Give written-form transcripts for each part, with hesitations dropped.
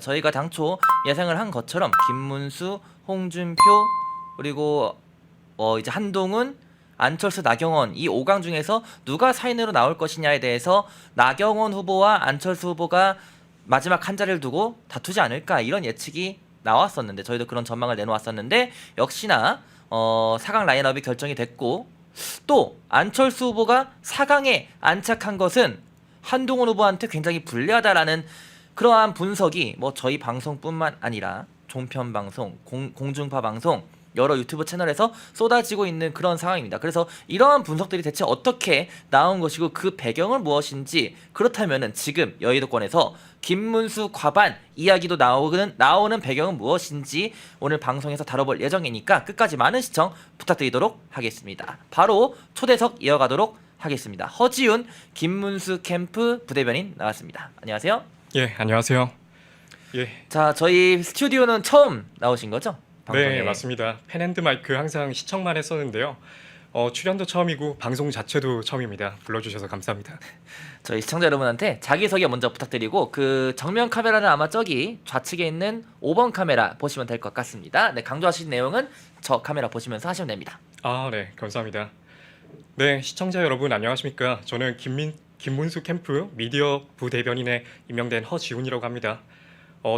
저희가 당초 예상을 한 것처럼 김문수, 홍준표 그리고 이제 한동훈, 안철수, 나경원 이 5강 중에서 누가 4인으로 나올 것이냐에 대해서 나경원 후보와 안철수 후보가 마지막 한 자리를 두고 다투지 않을까 이런 예측이 나왔었는데 저희도 그런 전망을 내놓았었는데 역시나 4강 라인업이 결정이 됐고 또 안철수 후보가 4강에 안착한 것은 한동훈 후보한테 굉장히 불리하다라는 그러한 분석이 뭐 저희 방송뿐만 아니라 종편 방송, 공중파 방송 여러 유튜브 채널에서 쏟아지고 있는 그런 상황입니다. 그래서 이러한 분석들이 대체 어떻게 나온 것이고 그 배경은 무엇인지 그렇다면은 지금 여의도권에서 김문수 과반 이야기도 나오는 배경은 무엇인지 오늘 방송에서 다뤄볼 예정이니까 끝까지 많은 시청 부탁드리도록 하겠습니다. 바로 초대석 이어가도록 하겠습니다. 허지훈 김문수 캠프 부대변인 나왔습니다. 안녕하세요. 예, 안녕하세요. 예. 자, 저희 스튜디오는 처음 나오신 거죠? 방송에. 네, 맞습니다. 펜앤드마이크 항상 시청만 했었는데요. 출연도 처음이고 방송 자체도 처음입니다. 불러주셔서 감사합니다. 저희 시청자 여러분한테 자기소개 먼저 부탁드리고 그 정면 카메라는 아마 저기 좌측에 있는 5번 카메라 보시면 될 것 같습니다. 네, 강조하신 내용은 저 카메라 보시면서 하시면 됩니다. 아, 네, 감사합니다. 네, 시청자 여러분 안녕하십니까? 저는 김문수 캠프 미디어 부대변인에 임명된 허지훈이라고 합니다.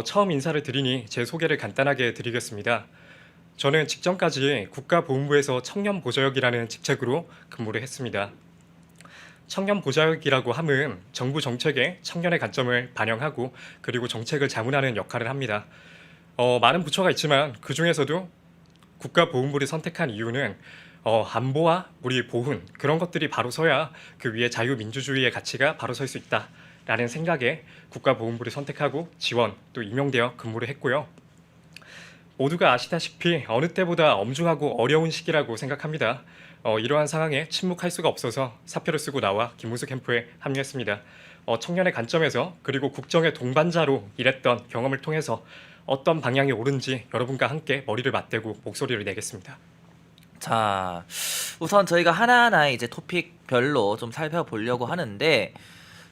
처음 인사를 드리니 제 소개를 간단하게 드리겠습니다. 저는 직전까지 국가보훈부에서 청년보좌역이라는 직책으로 근무를 했습니다. 청년보좌역이라고 함은 정부 정책에 청년의 관점을 반영하고 그리고 정책을 자문하는 역할을 합니다. 많은 부처가 있지만 그 중에서도 국가보훈부를 선택한 이유는 안보와 우리 보훈 그런 것들이 바로 서야 그 위에 자유민주주의의 가치가 바로 설 수 있다라는 생각에 국가보훈부를 선택하고 지원 또 임용되어 근무를 했고요. 모두가 아시다시피 어느 때보다 엄중하고 어려운 시기라고 생각합니다. 이러한 상황에 침묵할 수가 없어서 사표를 쓰고 나와 김문수 캠프에 합류했습니다. 청년의 관점에서 그리고 국정의 동반자로 일했던 경험을 통해서 어떤 방향이 옳은지 여러분과 함께 머리를 맞대고 목소리를 내겠습니다. 자, 우선 저희가 하나하나 이제 토픽별로 좀 살펴보려고 하는데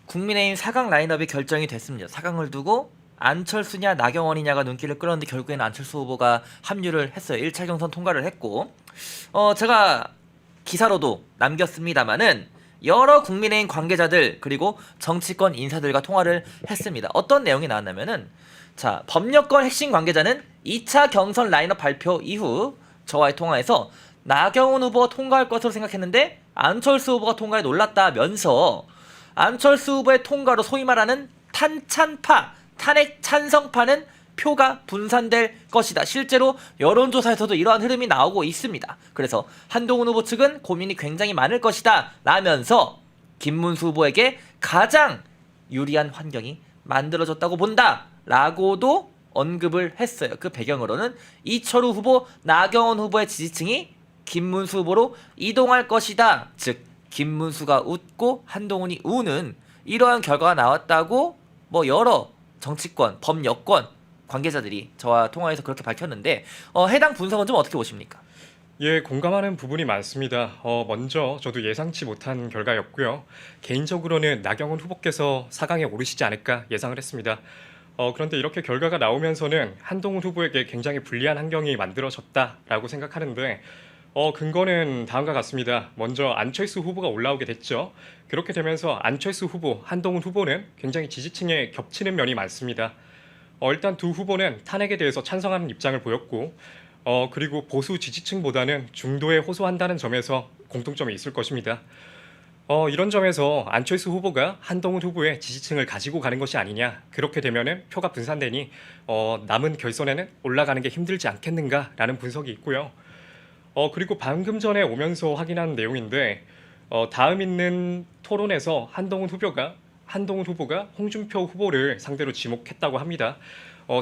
국민의힘 4강 라인업이 결정이 됐습니다. 4강을 두고 안철수냐 나경원이냐가 눈길을 끌었는데 결국에는 안철수 후보가 합류를 했어요. 1차 경선 통과를 했고 제가 기사로도 남겼습니다마는 여러 국민의힘 관계자들 그리고 정치권 인사들과 통화를 했습니다. 어떤 내용이 나왔냐면은 자, 법여권 핵심 관계자는 2차 경선 라인업 발표 이후 저와의 통화에서 나경원 후보가 통과할 것으로 생각했는데 안철수 후보가 통과에 놀랐다면서 안철수 후보의 통과로 소위 말하는 탄찬파, 탄핵 찬성파는 표가 분산될 것이다. 실제로 여론조사에서도 이러한 흐름이 나오고 있습니다. 그래서 한동훈 후보 측은 고민이 굉장히 많을 것이다 라면서 김문수 후보에게 가장 유리한 환경이 만들어졌다고 본다 라고도 언급을 했어요. 그 배경으로는 이철우 후보, 나경원 후보의 지지층이 김문수 후보로 이동할 것이다. 즉 김문수가 웃고 한동훈이 우는 이러한 결과가 나왔다고 뭐 여러 정치권, 법여권 관계자들이 저와 통화해서 그렇게 밝혔는데 해당 분석은 좀 어떻게 보십니까? 예, 공감하는 부분이 많습니다. 먼저 저도 예상치 못한 결과였고요. 개인적으로는 나경원 후보께서 4강에 오르시지 않을까 예상을 했습니다. 그런데 이렇게 결과가 나오면서는 한동훈 후보에게 굉장히 불리한 환경이 만들어졌다라고 생각하는데 근거는 다음과 같습니다. 먼저 안철수 후보가 올라오게 됐죠. 그렇게 되면서 안철수 후보, 한동훈 후보는 굉장히 지지층에 겹치는 면이 많습니다. 일단 두 후보는 탄핵에 대해서 찬성하는 입장을 보였고 그리고 보수 지지층보다는 중도에 호소한다는 점에서 공통점이 있을 것입니다. 이런 점에서 안철수 후보가 한동훈 후보의 지지층을 가지고 가는 것이 아니냐 그렇게 되면은 표가 분산되니 남은 결선에는 올라가는 게 힘들지 않겠는가라는 분석이 있고요. 그리고 방금 전에 오면서 확인한 내용인데 다음 있는 토론에서 한동훈 후보가 홍준표 후보를 상대로 지목했다고 합니다.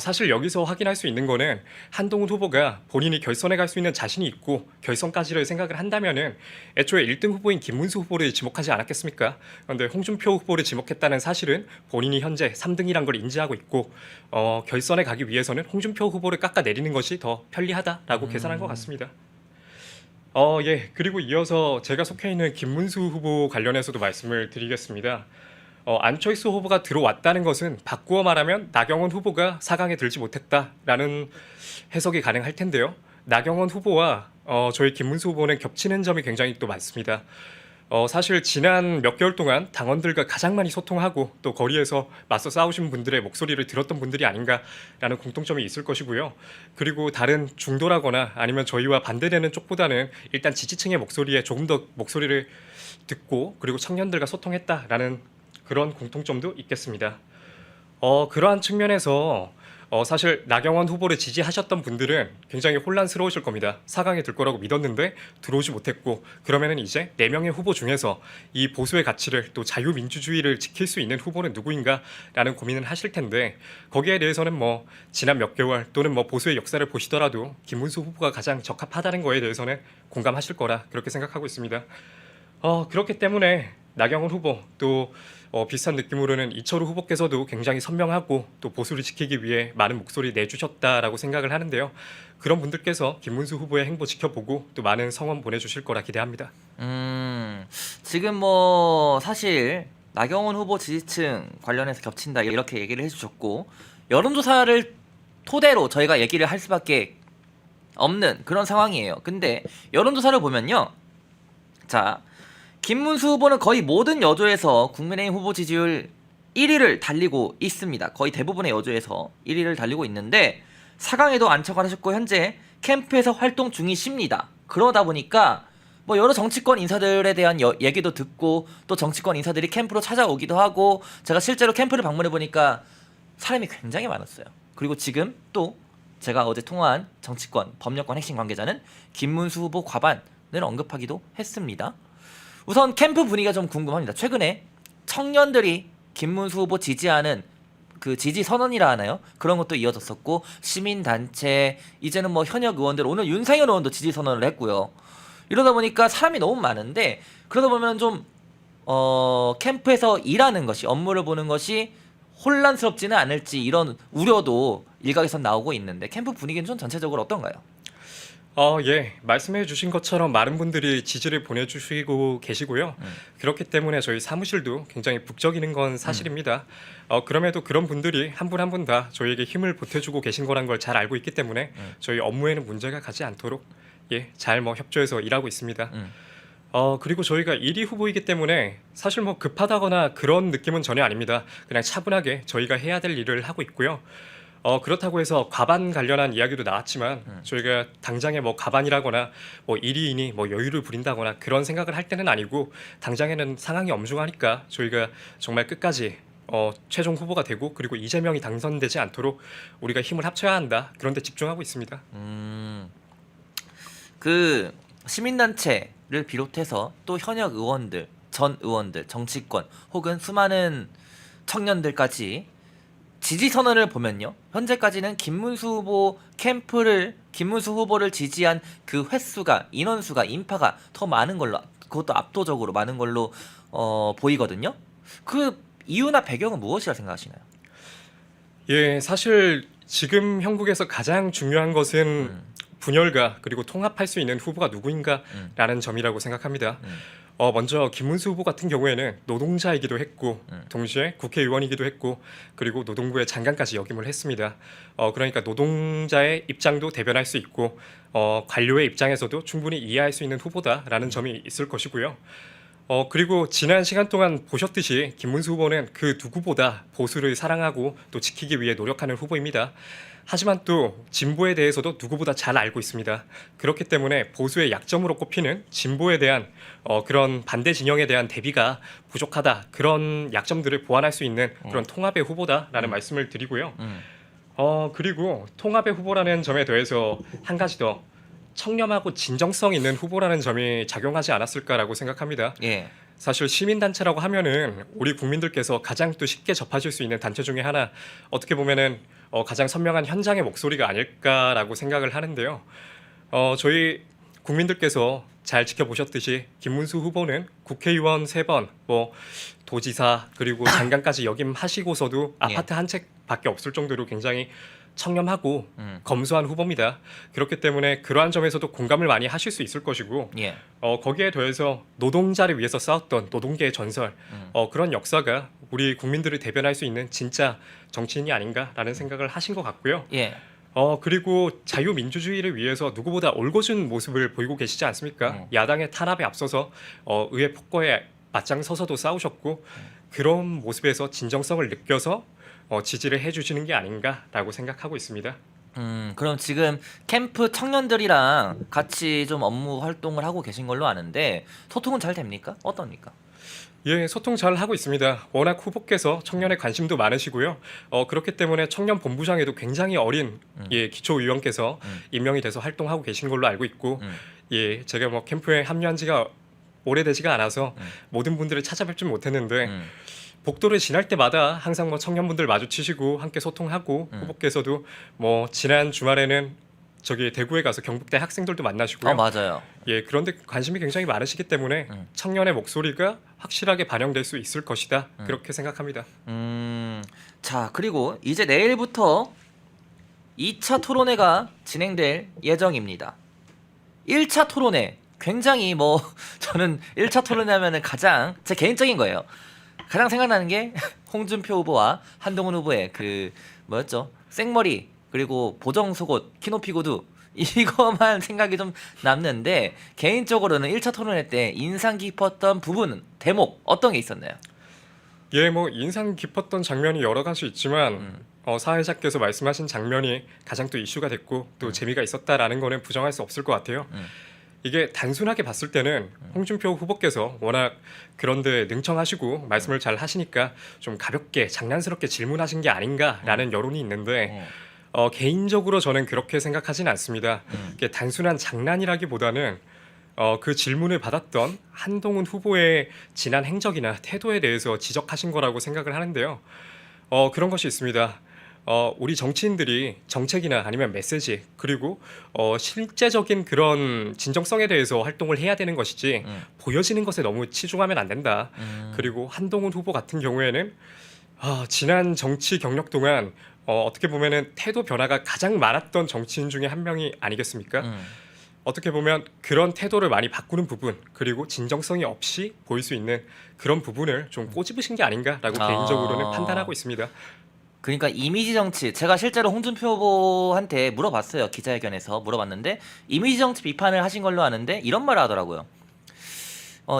사실 여기서 확인할 수 있는 거는 한동훈 후보가 본인이 결선에 갈 수 있는 자신이 있고 결선까지를 생각을 한다면은 애초에 1등 후보인 김문수 후보를 지목하지 않았겠습니까? 그런데 홍준표 후보를 지목했다는 사실은 본인이 현재 3등이란 걸 인지하고 있고 결선에 가기 위해서는 홍준표 후보를 깎아내리는 것이 더 편리하다라고 계산한 것 같습니다. 예. 그리고 이어서 제가 속해 있는 김문수 후보 관련해서도 말씀을 드리겠습니다. 안철수 후보가 들어왔다는 것은 바꾸어 말하면 나경원 후보가 4강에 들지 못했다라는 해석이 가능할 텐데요. 나경원 후보와 저희 김문수 후보는 겹치는 점이 굉장히 또 많습니다. 사실 지난 몇 개월 동안 당원들과 가장 많이 소통하고 또 거리에서 맞서 싸우신 분들의 목소리를 들었던 분들이 아닌가라는 공통점이 있을 것이고요. 그리고 다른 중도라거나 아니면 저희와 반대되는 쪽보다는 일단 지지층의 목소리에 조금 더 목소리를 듣고 그리고 청년들과 소통했다라는 그런 공통점도 있겠습니다. 그러한 측면에서 사실 나경원 후보를 지지하셨던 분들은 굉장히 혼란스러우실 겁니다. 4강에 들 거라고 믿었는데 들어오지 못했고 그러면은 이제 4명의 후보 중에서 이 보수의 가치를 또 자유민주주의를 지킬 수 있는 후보는 누구인가라는 고민을 하실 텐데 거기에 대해서는 뭐 지난 몇 개월 또는 뭐 보수의 역사를 보시더라도 김문수 후보가 가장 적합하다는 거에 대해서는 공감하실 거라 그렇게 생각하고 있습니다. 그렇기 때문에 나경원 후보 또 비슷한 느낌으로는 이철우 후보께서도 굉장히 선명하고 또 보수를 지키기 위해 많은 목소리 내주셨다라고 생각을 하는데요. 그런 분들께서 김문수 후보의 행보 지켜보고 또 많은 성원 보내주실 거라 기대합니다. 지금 뭐 사실 나경원 후보 지지층 관련해서 겹친다 이렇게 얘기를 해주셨고 여론조사를 토대로 저희가 얘기를 할 수밖에 없는 그런 상황이에요. 근데 여론조사를 보면요, 자, 김문수 후보는 거의 모든 여조에서 국민의힘 후보 지지율 1위를 달리고 있습니다. 거의 대부분의 여조에서 1위를 달리고 있는데 4강에도 안착을 하셨고 현재 캠프에서 활동 중이십니다. 그러다 보니까 뭐 여러 정치권 인사들에 대한 얘기도 듣고 또 정치권 인사들이 캠프로 찾아오기도 하고 제가 실제로 캠프를 방문해 보니까 사람이 굉장히 많았어요. 그리고 지금 또 제가 어제 통화한 정치권 법률권 핵심 관계자는 김문수 후보 과반을 언급하기도 했습니다. 우선 캠프 분위기가 좀 궁금합니다. 최근에 청년들이 김문수 후보 지지하는 그 지지 선언이라 하나요? 그런 것도 이어졌었고 시민단체 이제는 뭐 현역 의원들 오늘 윤상현 의원도 지지 선언을 했고요. 이러다 보니까 사람이 너무 많은데 그러다 보면 좀 캠프에서 일하는 것이 업무를 보는 것이 혼란스럽지는 않을지 이런 우려도 일각에선 나오고 있는데 캠프 분위기는 좀 전체적으로 어떤가요? 예. 말씀해 주신 것처럼 많은 분들이 지지를 보내주시고 계시고요. 그렇기 때문에 저희 사무실도 굉장히 북적이는 건 사실입니다. 그럼에도 그런 분들이 한 분 한 분 다 저희에게 힘을 보태주고 계신 거란 걸 잘 알고 있기 때문에 저희 업무에는 문제가 가지 않도록 잘 뭐 협조해서 일하고 있습니다. 그리고 저희가 1위 후보이기 때문에 사실 뭐 급하다거나 그런 느낌은 전혀 아닙니다. 그냥 차분하게 저희가 해야 될 일을 하고 있고요. 그렇다고 해서 과반 관련한 이야기도 나왔지만 저희가 당장에 뭐 과반이라거나 뭐 1위이니 뭐 여유를 부린다거나 그런 생각을 할 때는 아니고 당장에는 상황이 엄중하니까 저희가 정말 끝까지 최종 후보가 되고 그리고 이재명이 당선되지 않도록 우리가 힘을 합쳐야 한다. 그런 데 집중하고 있습니다. 그 시민단체를 비롯해서 또 현역 의원들, 전 의원들, 정치권 혹은 수많은 청년들까지 지지 선언을 보면요, 현재까지는 김문수 후보를 지지한 그 횟수가, 인원수가, 인파가 더 많은 걸로, 그것도 압도적으로 많은 걸로 보이거든요. 그 이유나 배경은 무엇이라 생각하시나요? 예, 사실 지금 형국에서 가장 중요한 것은 분열과 그리고 통합할 수 있는 후보가 누구인가라는 점이라고 생각합니다. 먼저 김문수 후보 같은 경우에는 노동자이기도 했고 동시에 국회의원이기도 했고 그리고 노동부의 장관까지 역임을 했습니다. 그러니까 노동자의 입장도 대변할 수 있고 관료의 입장에서도 충분히 이해할 수 있는 후보다라는 점이 있을 것이고요. 그리고 지난 시간 동안 보셨듯이 김문수 후보는 그 누구보다 보수를 사랑하고 또 지키기 위해 노력하는 후보입니다. 하지만 또 진보에 대해서도 누구보다 잘 알고 있습니다. 그렇기 때문에 보수의 약점으로 꼽히는 진보에 대한 그런 반대 진영에 대한 대비가 부족하다. 그런 약점들을 보완할 수 있는 그런 통합의 후보다라는 말씀을 드리고요. 그리고 통합의 후보라는 점에 더해서 한 가지 더 청렴하고 진정성 있는 후보라는 점이 작용하지 않았을까라고 생각합니다. 예. 사실 시민단체라고 하면은 우리 국민들께서 가장 또 쉽게 접하실 수 있는 단체 중에 하나, 어떻게 보면은 가장 선명한 현장의 목소리가 아닐까라고 생각을 하는데요. 저희 국민들께서 잘 지켜보셨듯이 김문수 후보는 국회의원 3번, 뭐 도지사 그리고 장관까지 역임하시고서도 아파트 한 채밖에 없을 정도로 굉장히 청렴하고 검소한 후보입니다. 그렇기 때문에 그러한 점에서도 공감을 많이 하실 수 있을 것이고 예. 거기에 더해서 노동자를 위해서 싸웠던 노동계의 전설 그런 역사가 우리 국민들을 대변할 수 있는 진짜 정치인이 아닌가라는 생각을 하신 것 같고요. 예. 그리고 자유민주주의를 위해서 누구보다 올곧은 모습을 보이고 계시지 않습니까? 야당의 탄압에 앞서서 의회 폭거에 맞짱 서서도 싸우셨고 그런 모습에서 진정성을 느껴서 지지를 해주시는 게 아닌가라고 생각하고 있습니다. 그럼 지금 캠프 청년들이랑 같이 좀 업무 활동을 하고 계신 걸로 아는데 소통은 잘 됩니까? 어떻습니까? 예, 소통 잘 하고 있습니다. 워낙 후보께서 청년에 관심도 많으시고요. 그렇기 때문에 청년 본부장에도 굉장히 어린 기초의원께서 임명이 돼서 활동하고 계신 걸로 알고 있고, 예, 제가 뭐 캠프에 합류한 지가 오래되지가 않아서 모든 분들을 찾아뵙지 못했는데 복도를 지날 때마다 항상 뭐 청년분들 마주치시고 함께 소통하고 후보께서도 뭐 지난 주말에는 저기 대구에 가서 경북대 학생들도 만나시고요. 맞아요. 예, 그런데 관심이 굉장히 많으시기 때문에 청년의 목소리가 확실하게 반영될 수 있을 것이다. 그렇게 생각합니다. 자, 그리고 이제 내일부터 2차 토론회가 진행될 예정입니다. 1차 토론회 굉장히 뭐 저는 1차 토론회 하면은 가장 제 개인적인 거예요. 가장 생각나는 게 홍준표 후보와 한동훈 후보의 그 뭐였죠? 생머리 그리고 보정 속옷 키높이 구두 이거만 생각이 좀 남는데 개인적으로는 1차 토론회 때 인상 깊었던 부분 대목 어떤 게 있었나요? 예, 뭐 인상 깊었던 장면이 여러 가지 있지만 사회자께서 말씀하신 장면이 가장 또 이슈가 됐고 또 재미가 있었다라는 거는 부정할 수 없을 것 같아요. 이게 단순하게 봤을 때는 홍준표 후보께서 워낙 그런데 능청하시고 말씀을 잘 하시니까 좀 가볍게 장난스럽게 질문하신 게 아닌가라는 여론이 있는데 개인적으로 저는 그렇게 생각하진 않습니다. 이게 단순한 장난이라기보다는 그 질문을 받았던 한동훈 후보의 지난 행적이나 태도에 대해서 지적하신 거라고 생각을 하는데요. 그런 것이 있습니다. 우리 정치인들이 정책이나 아니면 메시지 그리고 실제적인 그런 진정성에 대해서 활동을 해야 되는 것이지 보여지는 것에 너무 치중하면 안 된다. 그리고 한동훈 후보 같은 경우에는 지난 정치 경력 동안 어떻게 보면은 태도 변화가 가장 많았던 정치인 중에 한 명이 아니겠습니까? 어떻게 보면 그런 태도를 많이 바꾸는 부분 그리고 진정성이 없이 보일 수 있는 그런 부분을 좀 꼬집으신 게 아닌가라고 개인적으로는 판단하고 있습니다. 그러니까 이미지 정치 제가 실제로 홍준표 후보한테 물어봤어요. 기자회견에서 물어봤는데 이미지 정치 비판을 하신 걸로 아는데 이런 말을 하더라고요.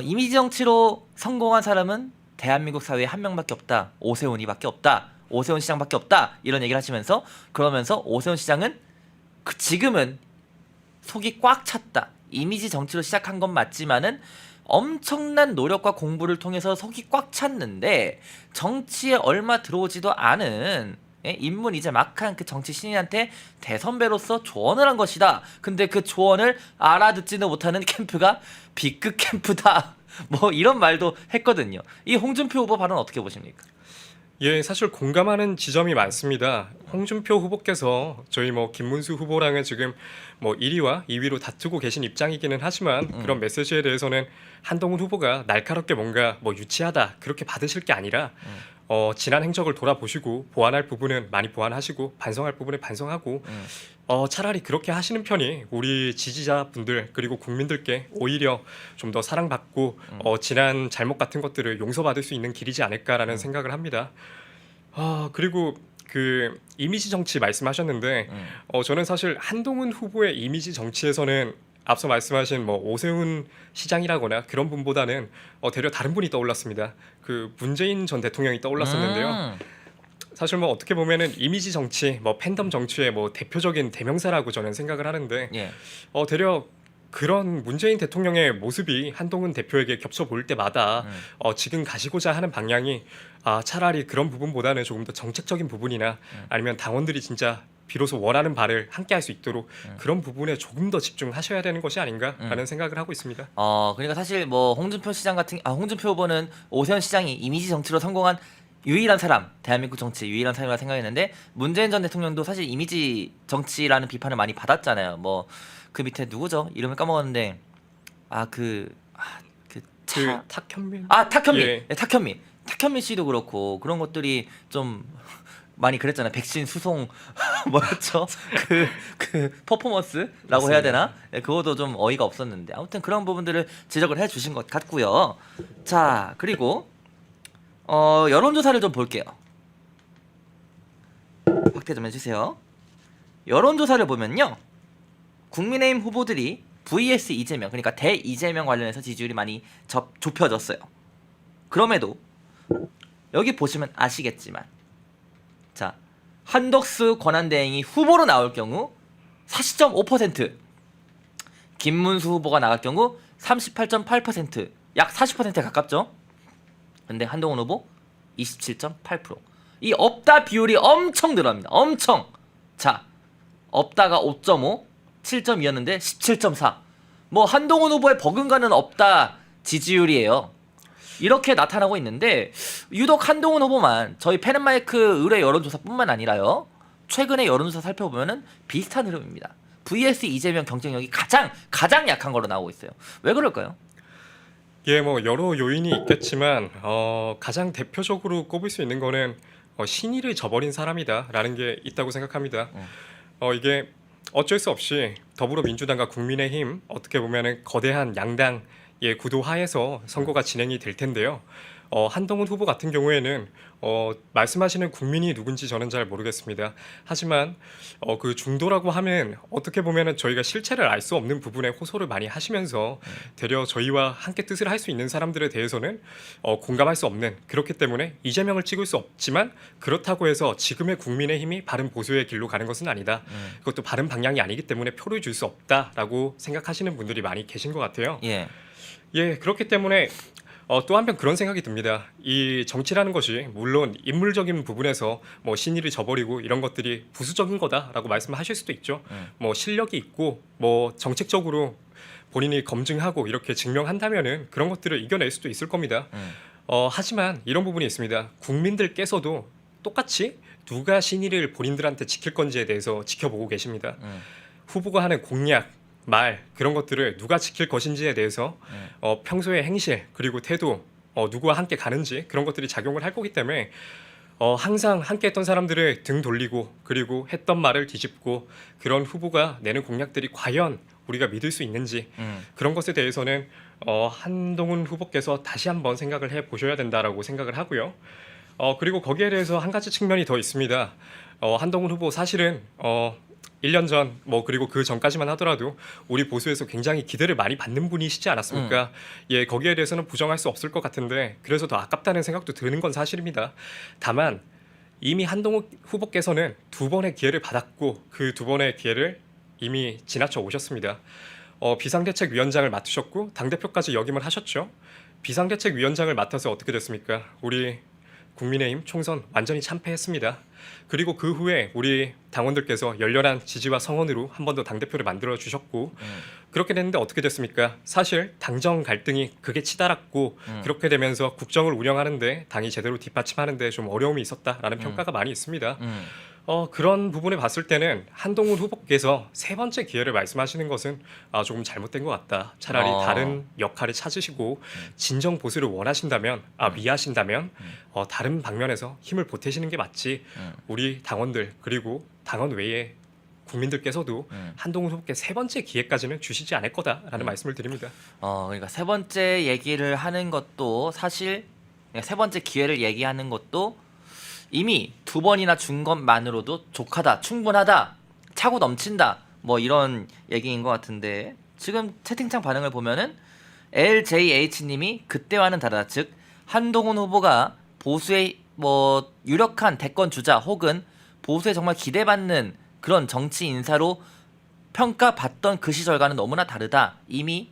이미지 정치로 성공한 사람은 대한민국 사회에 한 명밖에 없다. 오세훈이밖에 없다. 오세훈 시장밖에 없다. 이런 얘기를 하시면서 그러면서 오세훈 시장은 지금은 속이 꽉 찼다. 이미지 정치로 시작한 건 맞지만은 엄청난 노력과 공부를 통해서 속이 꽉 찼는데 정치에 얼마 들어오지도 않은 인문 이제 막한 그 정치 신인한테 대선배로서 조언을 한 것이다. 근데 그 조언을 알아듣지도 못하는 캠프가 B급 캠프다. 뭐 이런 말도 했거든요. 이 홍준표 후보 발언 어떻게 보십니까? 예, 사실 공감하는 지점이 많습니다. 홍준표 후보께서 저희 뭐 김문수 후보랑은 지금 뭐 1위와 2위로 다투고 계신 입장이기는 하지만 그런 메시지에 대해서는 한동훈 후보가 날카롭게 뭔가 뭐 유치하다 그렇게 받으실 게 아니라 지난 행적을 돌아보시고 보완할 부분은 많이 보완하시고 반성할 부분은 반성하고 차라리 그렇게 하시는 편이 우리 지지자분들 그리고 국민들께 오히려 좀 더 사랑받고 지난 잘못 같은 것들을 용서받을 수 있는 길이지 않을까라는 생각을 합니다. 그리고 그 이미지 정치 말씀하셨는데 저는 사실 한동훈 후보의 이미지 정치에서는 앞서 말씀하신 뭐 오세훈 시장이라거나 그런 분보다는 되려 다른 분이 떠올랐습니다. 그 문재인 전 대통령이 떠올랐었는데요. 사실 뭐 어떻게 보면은 이미지 정치, 뭐 팬덤 정치의 뭐 대표적인 대명사라고 저는 생각을 하는데 예. 되려 그런 문재인 대통령의 모습이 한동훈 대표에게 겹쳐 보일 때마다 지금 가시고자 하는 방향이 차라리 그런 부분보다는 조금 더 정책적인 부분이나 아니면 당원들이 진짜 비로소 원하는 바를 함께 할 수 있도록 그런 부분에 조금 더 집중하셔야 되는 것이 아닌가라는 생각을 하고 있습니다. 그러니까 사실 뭐 홍준표 시장 홍준표 후보는 오세훈 시장이 이미지 정치로 성공한 유일한 사람, 대한민국 정치 유일한 사람이라 생각했는데 문재인 전 대통령도 사실 이미지 정치라는 비판을 많이 받았잖아요. 뭐 그 밑에 누구죠? 이름을 까먹었는데 탁현민. 탁현민. 예. 네, 탁현민 씨도 그렇고 그런 것들이 좀 많이 그랬잖아요. 백신 수송 뭐였죠? 그 퍼포먼스라고 해야 맞습니다. 되나? 예, 그것도 좀 어이가 없었는데 아무튼 그런 부분들을 지적을 해주신 것 같고요. 자 그리고 여론조사를 좀 볼게요. 확대 좀 해주세요. 여론조사를 보면요, 국민의힘 후보들이 vs 이재명, 그러니까 대 이재명 관련해서 지지율이 많이 좁혀졌어요. 그럼에도 여기 보시면 아시겠지만, 자 한덕수 권한대행이 후보로 나올 경우 40.5%, 김문수 후보가 나갈 경우 38.8%, 약 40%에 가깝죠. 근데 한동훈 후보 27.8%. 이 없다 비율이 엄청 늘어납니다. 엄청. 자, 없다가 5.5, 7.2였는데 17.4. 뭐 한동훈 후보의 버금가는 없다 지지율이에요. 이렇게 나타나고 있는데 유독 한동훈 후보만 저희 펜앤마이크 의뢰 여론조사뿐만 아니라요, 최근의 여론조사 살펴보면은 비슷한 흐름입니다. vs 이재명 경쟁력이 가장 약한 거로 나오고 있어요. 왜 그럴까요? 예, 뭐 여러 요인이 있겠지만 가장 대표적으로 꼽을 수 있는 거는 신의를 저버린 사람이다라는 게 있다고 생각합니다. 이게 어쩔 수 없이 더불어민주당과 국민의힘, 어떻게 보면은 거대한 양당의 구도 하에서 선거가 진행이 될 텐데요. 한동훈 후보 같은 경우에는 말씀하시는 국민이 누군지 저는 잘 모르겠습니다. 하지만 그 중도라고 하면 어떻게 보면은 저희가 실체를 알 수 없는 부분에 호소를 많이 하시면서 되려 저희와 함께 뜻을 할 수 있는 사람들에 대해서는 공감할 수 없는, 그렇기 때문에 이재명을 찍을 수 없지만 그렇다고 해서 지금의 국민의힘이 바른 보수의 길로 가는 것은 아니다. 그것도 바른 방향이 아니기 때문에 표를 줄 수 없다라고 생각하시는 분들이 많이 계신 것 같아요. 예. 예, 그렇기 때문에 또 한편 그런 생각이 듭니다. 이 정치라는 것이 물론 인물적인 부분에서 뭐 신의를 저버리고 이런 것들이 부수적인 거다라고 말씀하실 수도 있죠. 뭐 실력이 있고 뭐 정책적으로 본인이 검증하고 이렇게 증명한다면은 그런 것들을 이겨낼 수도 있을 겁니다. 하지만 이런 부분이 있습니다. 국민들께서도 똑같이 누가 신의를 본인들한테 지킬 건지에 대해서 지켜보고 계십니다. 후보가 하는 공약, 말, 그런 것들을 누가 지킬 것인지에 대해서 평소의 행실 그리고 태도, 누구와 함께 가는지 그런 것들이 작용을 할 거기 때문에 항상 함께 했던 사람들을 등 돌리고 그리고 했던 말을 뒤집고 그런 후보가 내는 공약들이 과연 우리가 믿을 수 있는지 그런 것에 대해서는 한동훈 후보께서 다시 한번 생각을 해보셔야 된다라고 생각을 하고요. 그리고 거기에 대해서 한 가지 측면이 더 있습니다. 한동훈 후보 사실은 1년 전, 뭐 그리고 그 전까지만 하더라도 우리 보수에서 굉장히 기대를 많이 받는 분이시지 않았습니까? 예, 거기에 대해서는 부정할 수 없을 것 같은데 그래서 더 아깝다는 생각도 드는 건 사실입니다. 다만 이미 한동훈 후보께서는 2번의 기회를 받았고 그 2번의 기회를 이미 지나쳐 오셨습니다. 비상대책위원장을 맡으셨고 당대표까지 역임을 하셨죠. 비상대책위원장을 맡아서 어떻게 됐습니까? 우리 국민의힘 총선 완전히 참패했습니다. 그리고 그 후에 우리 당원들께서 열렬한 지지와 성원으로 한 번 더 당대표를 만들어 주셨고 그렇게 됐는데 어떻게 됐습니까? 사실 당정 갈등이 극에 치달았고 그렇게 되면서 국정을 운영하는데 당이 제대로 뒷받침하는데 좀 어려움이 있었다라는 평가가 많이 있습니다. 그런 부분을 봤을 때는 한동훈 후보께서 3번째 기회를 말씀하시는 것은 조금 잘못된 것 같다. 차라리 다른 역할을 찾으시고 진정 보수를 원하신다면, 위하신다면 다른 방면에서 힘을 보태시는 게 맞지. 우리 당원들 그리고 당원 외에 국민들께서도 한동훈 후보께 3번째 기회까지는 주시지 않을 거다라는 말씀을 드립니다. 그러니까 3번째 얘기를 하는 것도 사실, 그러니까 3번째 기회를 얘기하는 것도 이미 2번이나 준 것만으로도 족하다, 충분하다, 차고 넘친다, 뭐 이런 얘기인 것 같은데 지금 채팅창 반응을 보면은 LJH님이 그때와는 다르다, 즉 한동훈 후보가 보수의 뭐 유력한 대권 주자 혹은 보수에 정말 기대받는 그런 정치 인사로 평가받던 그 시절과는 너무나 다르다. 이미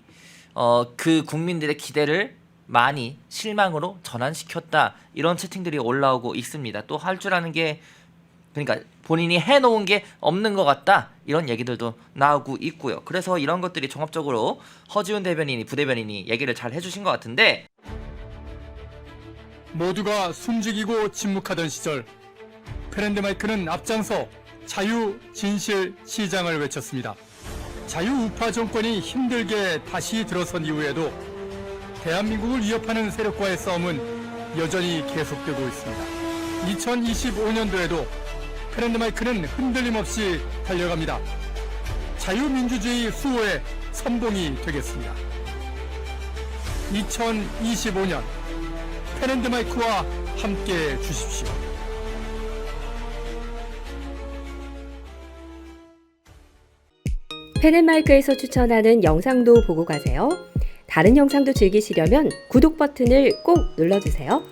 그 국민들의 기대를 많이 실망으로 전환시켰다. 이런 채팅들이 올라오고 있습니다. 또 할 줄 아는 게, 그러니까 본인이 해놓은 게 없는 것 같다. 이런 얘기들도 나오고 있고요. 그래서 이런 것들이 종합적으로 허지훈 대변인이, 부대변인이 얘기를 잘 해주신 것 같은데, 모두가 숨죽이고 침묵하던 시절 펜앤마이크는 앞장서 자유, 진실, 시장을 외쳤습니다. 자유우파 정권이 힘들게 다시 들어선 이후에도 대한민국을 위협하는 세력과의 싸움은 여전히 계속되고 있습니다. 2025년도에도 페렌드마이크는 흔들림 없이 달려갑니다. 자유민주주의 수호의 선봉이 되겠습니다. 2025년 페렌드마이크와 함께 주십시오. 펜앤마이크에서 추천하는 영상도 보고 가세요. 다른 영상도 즐기시려면 구독 버튼을 꼭 눌러주세요.